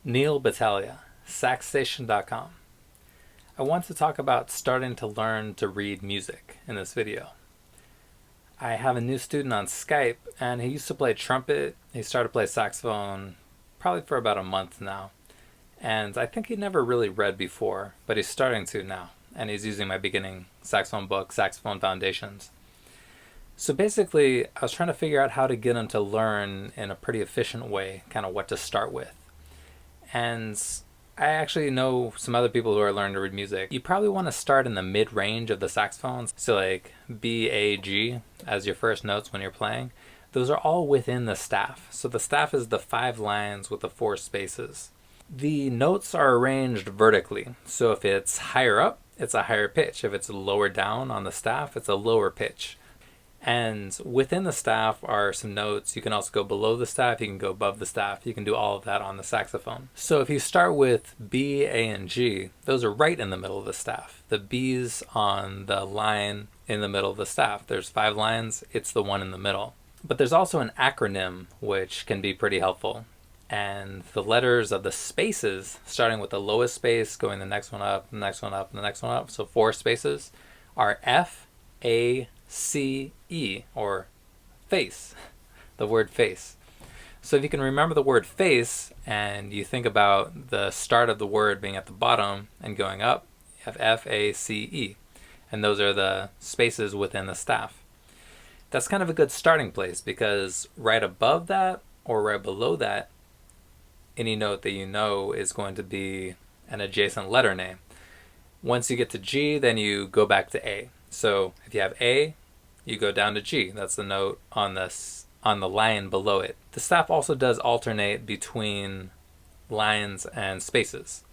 Neal Battaglia, saxstation.com. I want to talk about starting to learn to read music in this video. I have a new student on Skype, and he used to play trumpet. He started to play saxophone probably for about a month now. And I think he never really read before, but he's starting to now. And he's using my beginning saxophone book, Saxophone Foundations. So basically, I was trying to figure out how to get him to learn in a pretty efficient way, kind of what to start with. And I actually know some other people who are learning to read music. You probably want to start in the mid-range of the saxophones. So like B, A, G as your first notes when you're playing. Those are all within the staff. So the staff is the 5 lines with the 4 spaces. The notes are arranged vertically. So if it's higher up, it's a higher pitch. If it's lower down on the staff, it's a lower pitch. And within the staff are some notes. You can also go below the staff, you can go above the staff. You can do all of that on the saxophone. So if you start with B, A, and G, those are right in the middle of the staff. The B's on the line in the middle of the staff. There's 5 lines, it's the one in the middle. But there's also an acronym which can be pretty helpful. And the letters of the spaces, starting with the lowest space, going the next one up, the next one up, and the next one up, so 4 spaces, are F, A, C, E, or face, the word face. So if you can remember the word face and you think about the start of the word being at the bottom and going up, you have F, A, C, E. And those are the spaces within the staff. That's kind of a good starting place because right above that or right below that, any note that you know is going to be an adjacent letter name. Once you get to G, then you go back to A. So if you have A, you go down to G. That's the note on the line below it. The staff also does alternate between lines and spaces.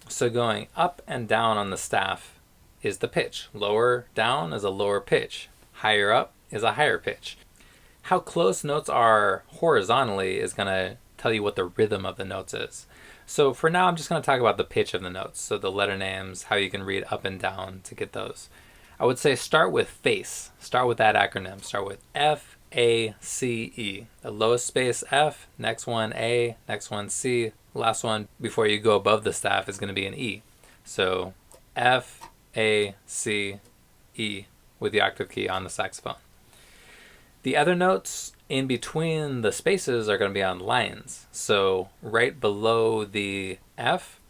So going up and down on the staff is the pitch. Lower down is a lower pitch. Higher up is a higher pitch. How close notes are horizontally is going to tell you what the rhythm of the notes is. So for now, I'm just going to talk about the pitch of the notes. So the letter names, how you can read up and down to get those. I would say start with face. Start with that acronym. Start with F, A, C, E. The lowest space F, next one A, next one C. Last one before you go above the staff is going to be an E. So F, A, C, E with the octave key on the saxophone. The other notes in between the spaces are going to be on lines. So right below the F,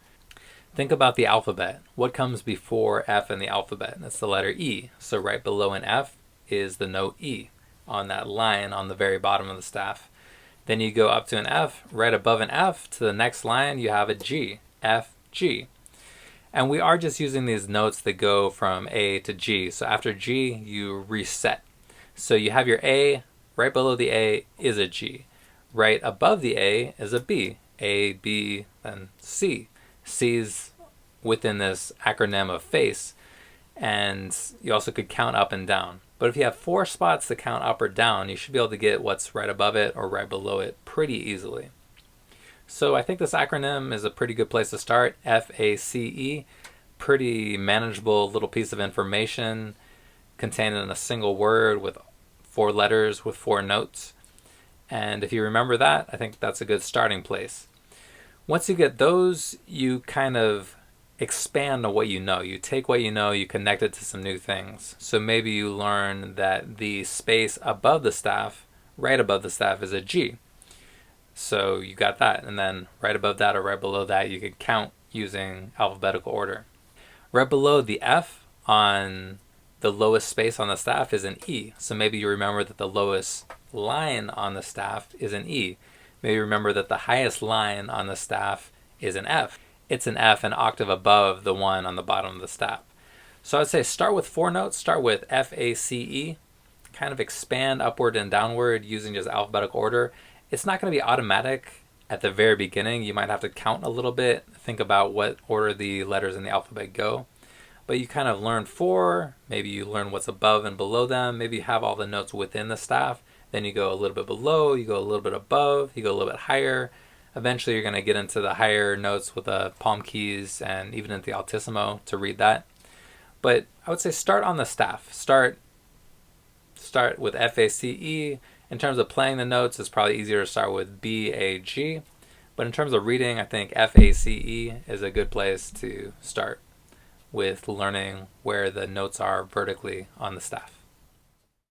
think about the alphabet. What comes before F in the alphabet? That's the letter E. So right below an F is the note E on that line on the very bottom of the staff. Then you go up to an F. Right above an F to the next line you have a G. F, G. And we are just using these notes that go from A to G. So after G you reset. So you have your A. Right below the A is a G. Right above the A is a B. A, B, then C. C's within this acronym of face, and you also could count up and down. But if you have 4 spots to count up or down, you should be able to get what's right above it or right below it pretty easily. So I think this acronym is a pretty good place to start. FACE, pretty manageable little piece of information contained in a single word with 4 letters with 4 notes. And if you remember that, I think that's a good starting place. Once you get those, you kind of expand on what you know. You take what you know, you connect it to some new things. So maybe you learn that the space above the staff, right above the staff, is a G. So you got that. And then right above that or right below that, you could count using alphabetical order. Right below the F on the lowest space on the staff is an E. So maybe you remember that the lowest line on the staff is an E. Maybe remember that the highest line on the staff is an F. It's an F an octave above the one on the bottom of the staff. So I'd say start with 4 notes. Start with F, A, C, E. Kind of expand upward and downward using just alphabetical order. It's not going to be automatic at the very beginning. You might have to count a little bit. Think about what order the letters in the alphabet go. But you kind of learn 4. Maybe you learn what's above and below them. Maybe you have all the notes within the staff. Then you go a little bit below, you go a little bit above, you go a little bit higher. Eventually you're going to get into the higher notes with the palm keys and even into the altissimo to read that. But I would say start on the staff. Start with FACE. In terms of playing the notes, it's probably easier to start with B, A, G. But in terms of reading, I think FACE is a good place to start with learning where the notes are vertically on the staff.